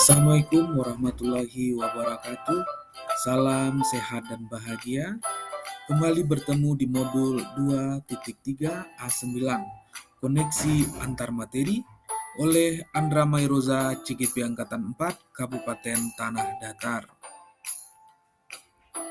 Assalamualaikum warahmatullahi wabarakatuh. Salam sehat dan bahagia. Kembali bertemu di modul 2.3 A9 Koneksi Antar Materi oleh Andra Mairoza CGP Angkatan 4 Kabupaten Tanah Datar.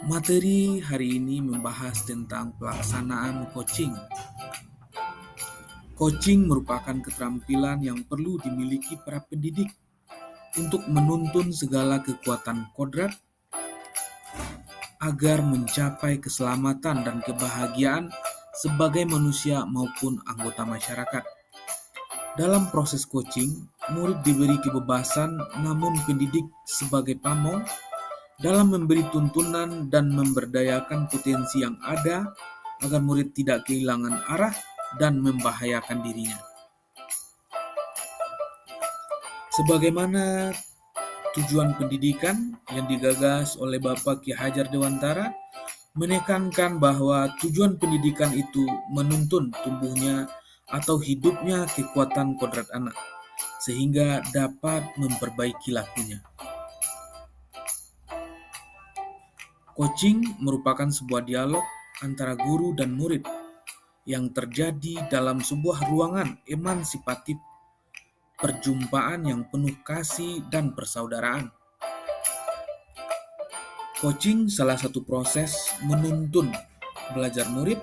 Materi hari ini membahas tentang pelaksanaan coaching. Coaching merupakan keterampilan yang perlu dimiliki para pendidik untuk menuntun segala kekuatan kodrat agar mencapai keselamatan dan kebahagiaan sebagai manusia maupun anggota masyarakat. Dalam proses coaching, murid diberi kebebasan, namun pendidik sebagai pamong dalam memberi tuntunan dan memberdayakan potensi yang ada agar murid tidak kehilangan arah dan membahayakan dirinya. Sebagaimana tujuan pendidikan yang digagas oleh Bapak Ki Hajar Dewantara menekankan bahwa tujuan pendidikan itu menuntun tumbuhnya atau hidupnya kekuatan kodrat anak, sehingga dapat memperbaiki lakunya. Coaching merupakan sebuah dialog antara guru dan murid yang terjadi dalam sebuah ruangan emansipatif, perjumpaan yang penuh kasih dan persaudaraan. Coaching salah satu proses menuntun belajar murid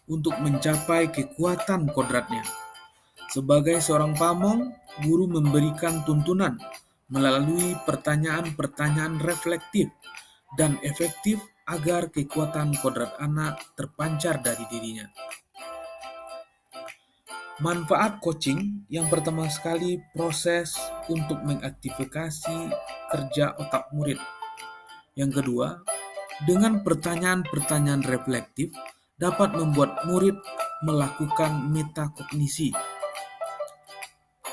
untuk mencapai kekuatan kodratnya. Sebagai seorang pamong, guru memberikan tuntunan melalui pertanyaan-pertanyaan reflektif dan efektif agar kekuatan kodrat anak terpancar dari dirinya. Manfaat coaching yang pertama sekali proses untuk mengaktifasi kerja otak murid. Yang kedua, dengan pertanyaan-pertanyaan reflektif dapat membuat murid melakukan metakognisi.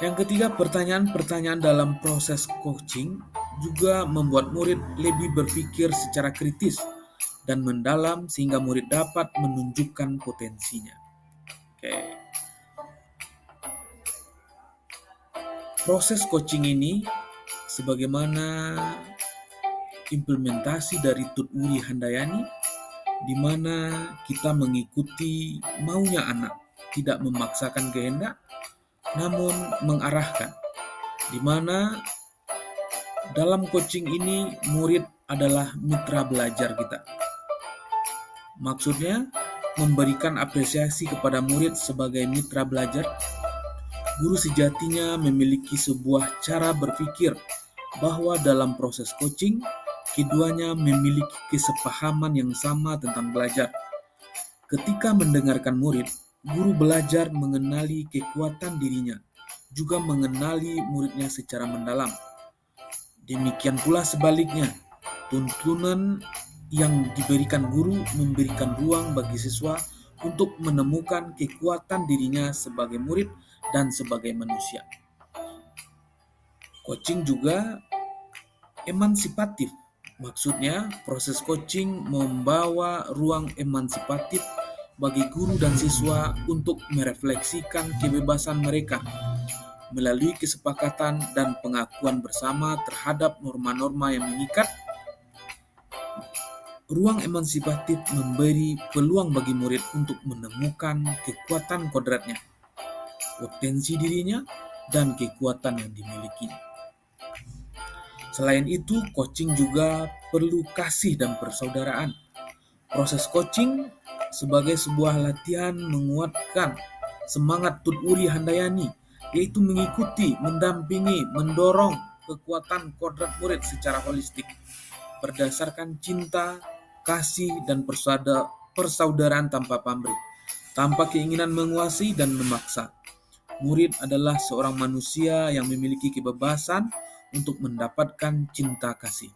Yang ketiga, pertanyaan-pertanyaan dalam proses coaching juga membuat murid lebih berpikir secara kritis dan mendalam sehingga murid dapat menunjukkan potensinya. Proses coaching ini sebagaimana implementasi dari Tut Wuri Handayani, di mana kita mengikuti maunya anak, tidak memaksakan kehendak, namun mengarahkan. Di mana dalam coaching ini murid adalah mitra belajar kita. Maksudnya memberikan apresiasi kepada murid sebagai mitra belajar. Guru sejatinya memiliki sebuah cara berpikir bahwa dalam proses coaching, keduanya memiliki kesepahaman yang sama tentang belajar. Ketika mendengarkan murid, guru belajar mengenali kekuatan dirinya, juga mengenali muridnya secara mendalam. Demikian pula sebaliknya, tuntunan yang diberikan guru memberikan ruang bagi siswa untuk menemukan kekuatan dirinya sebagai murid dan sebagai manusia. Coaching juga emansipatif. Maksudnya, proses coaching membawa ruang emansipatif bagi guru dan siswa untuk merefleksikan kebebasan mereka melalui kesepakatan dan pengakuan bersama terhadap norma-norma yang mengikat. Ruang emansipatif memberi peluang bagi murid untuk menemukan kekuatan kodratnya, potensi dirinya, dan kekuatan yang dimilikinya. Selain itu, coaching juga perlu kasih dan persaudaraan. Proses coaching sebagai sebuah latihan menguatkan semangat Tut Wuri Handayani, yaitu mengikuti, mendampingi, mendorong kekuatan kodrat murid secara holistik, berdasarkan cinta, kasih, dan persaudaraan tanpa pamrih, tanpa keinginan menguasai dan memaksa. Murid adalah seorang manusia yang memiliki kebebasan untuk mendapatkan cinta kasih.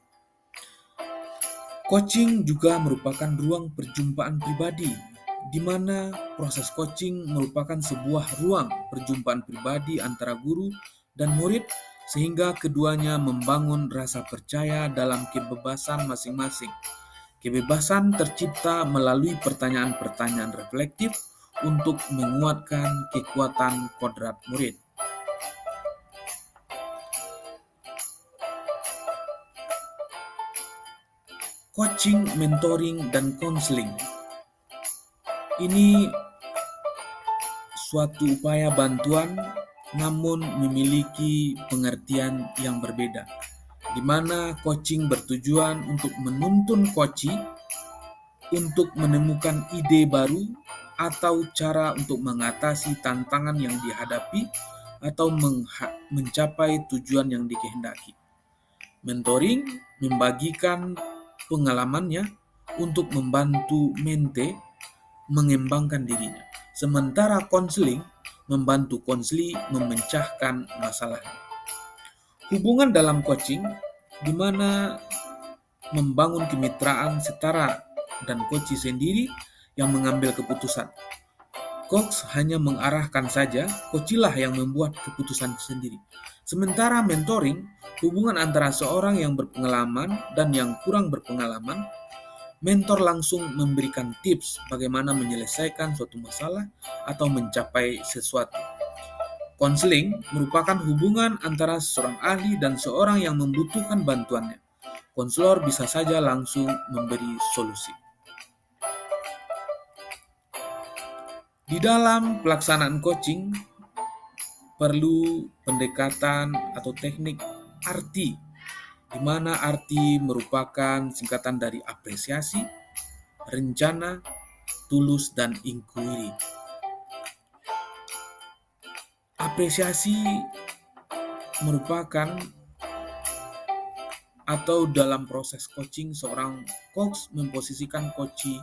Coaching juga merupakan ruang perjumpaan pribadi, di mana proses coaching merupakan sebuah ruang perjumpaan pribadi antara guru dan murid, sehingga keduanya membangun rasa percaya dalam kebebasan masing-masing. Kebebasan tercipta melalui pertanyaan-pertanyaan reflektif untuk menguatkan kekuatan kodrat murid. coaching, mentoring, dan konseling. Ini suatu upaya bantuan namun memiliki pengertian yang berbeda, di mana coaching bertujuan untuk menuntun coachee untuk menemukan ide baru atau cara untuk mengatasi tantangan yang dihadapi atau mencapai tujuan yang dikehendaki. Mentoring membagikan pengalamannya untuk membantu mente mengembangkan dirinya. Sementara konseling membantu konseli memecahkan masalah. Hubungan dalam coaching di mana membangun kemitraan setara dan coachee sendiri yang mengambil keputusan. Coach hanya mengarahkan saja, coachee lah yang membuat keputusan sendiri. Sementara mentoring, hubungan antara seorang yang berpengalaman dan yang kurang berpengalaman. Mentor langsung memberikan tips bagaimana menyelesaikan suatu masalah atau mencapai sesuatu. Konseling merupakan hubungan antara seorang ahli dan seorang yang membutuhkan bantuannya. Konselor bisa saja langsung memberi solusi. Di dalam pelaksanaan coaching, perlu pendekatan atau teknik arti, di mana arti merupakan singkatan dari apresiasi, rencana, tulus, dan inquiry. Apresiasi merupakan atau dalam proses coaching seorang coach memposisikan coachee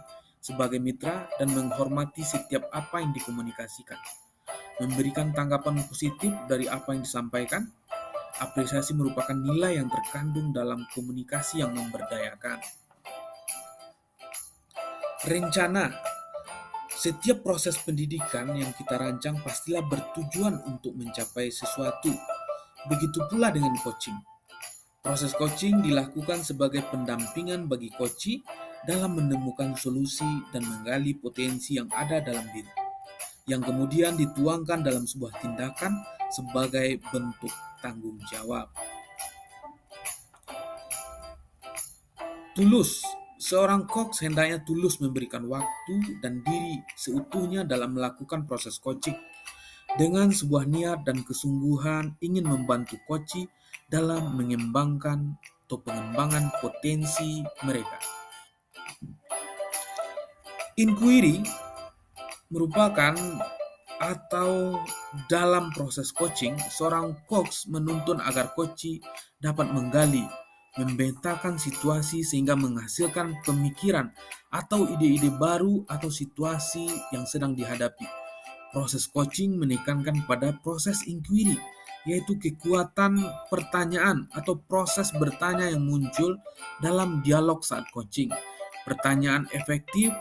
sebagai mitra dan menghormati setiap apa yang dikomunikasikan, memberikan tanggapan positif dari apa yang disampaikan. Apresiasi merupakan nilai yang terkandung dalam komunikasi yang memberdayakan. Rencana. Setiap proses pendidikan yang kita rancang pastilah bertujuan untuk mencapai sesuatu. Begitu pula dengan coaching. Proses coaching dilakukan sebagai pendampingan bagi coachee dalam menemukan solusi dan menggali potensi yang ada dalam diri, yang kemudian dituangkan dalam sebuah tindakan sebagai bentuk tanggung jawab. Tulus. Seorang coach hendaknya tulus memberikan waktu dan diri seutuhnya dalam melakukan proses coaching dengan sebuah niat dan kesungguhan ingin membantu coachee dalam mengembangkan atau pengembangan potensi mereka. Inquiry merupakan atau dalam proses coaching, seorang coach menuntun agar coachee dapat menggali, memetakan situasi sehingga menghasilkan pemikiran atau ide-ide baru atau situasi yang sedang dihadapi. Proses coaching menekankan pada proses inquiry, yaitu kekuatan pertanyaan atau proses bertanya yang muncul dalam dialog saat coaching. Pertanyaan efektif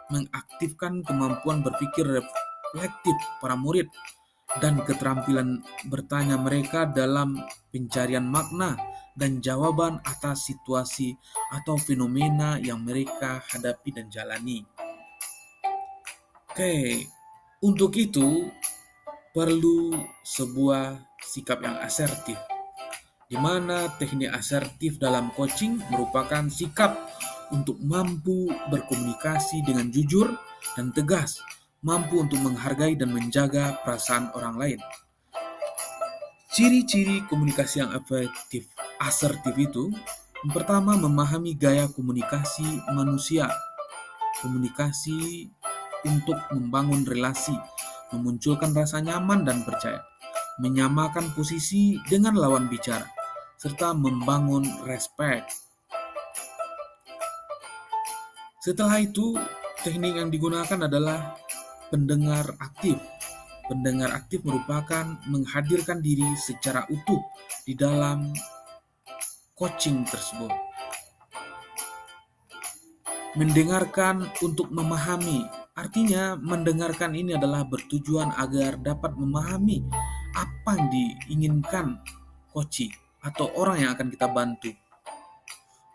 mengaktifkan kemampuan berpikir reflektif para murid dan keterampilan bertanya mereka dalam pencarian makna dan jawaban atas situasi atau fenomena yang mereka hadapi dan jalani. Untuk itu perlu sebuah sikap yang asertif, di mana teknik asertif dalam coaching merupakan sikap untuk mampu berkomunikasi dengan jujur dan tegas, mampu untuk menghargai dan menjaga perasaan orang lain. Ciri-ciri komunikasi yang efektif asertif itu, yang pertama, memahami gaya komunikasi manusia. Komunikasi untuk membangun relasi, memunculkan rasa nyaman dan percaya, menyamakan posisi dengan lawan bicara, serta membangun respect. Setelah itu, teknik yang digunakan adalah pendengar aktif. Pendengar aktif merupakan menghadirkan diri secara utuh di dalam coaching tersebut. Mendengarkan untuk memahami, artinya mendengarkan ini adalah bertujuan agar dapat memahami apa yang diinginkan coachee atau orang yang akan kita bantu.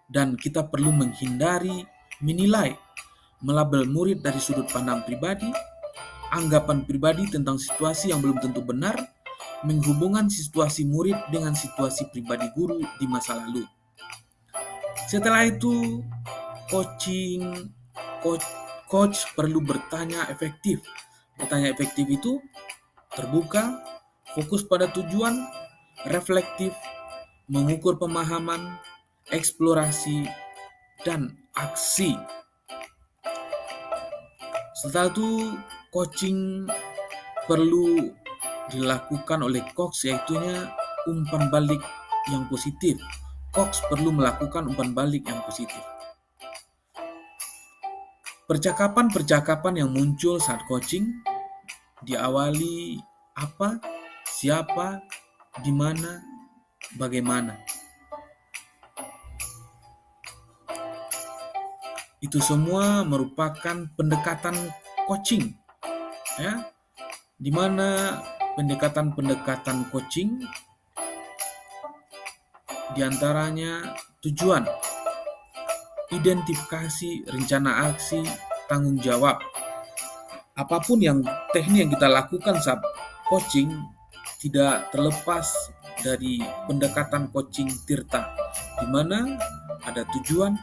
Dan kita perlu menghindari menilai, melabel murid dari sudut pandang pribadi, anggapan pribadi tentang situasi yang belum tentu benar, menghubungkan situasi murid dengan situasi pribadi guru di masa lalu. Setelah itu, coaching, coach perlu bertanya efektif. Bertanya efektif itu terbuka, fokus pada tujuan, reflektif, mengukur pemahaman, eksplorasi, dan aksi. Setelah itu, coaching perlu dilakukan oleh coach, yaitunya umpan balik yang positif. Coach perlu melakukan umpan balik yang positif. Percakapan-percakapan yang muncul saat coaching diawali apa, siapa, di mana, bagaimana. Itu semua merupakan pendekatan coaching, ya, di mana pendekatan-pendekatan coaching diantaranya tujuan, identifikasi, rencana aksi, tanggung jawab. Apapun yang teknik yang kita lakukan saat coaching tidak terlepas dari pendekatan coaching Tirta, di mana ada tujuan,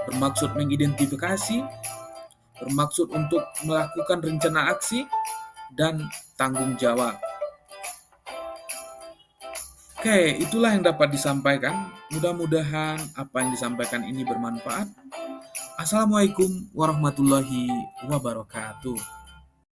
bermaksud mengidentifikasi, bermaksud untuk melakukan rencana aksi, dan tanggung jawab. Oke, itulah yang dapat disampaikan. Mudah-mudahan apa yang disampaikan ini bermanfaat. Assalamualaikum warahmatullahi wabarakatuh.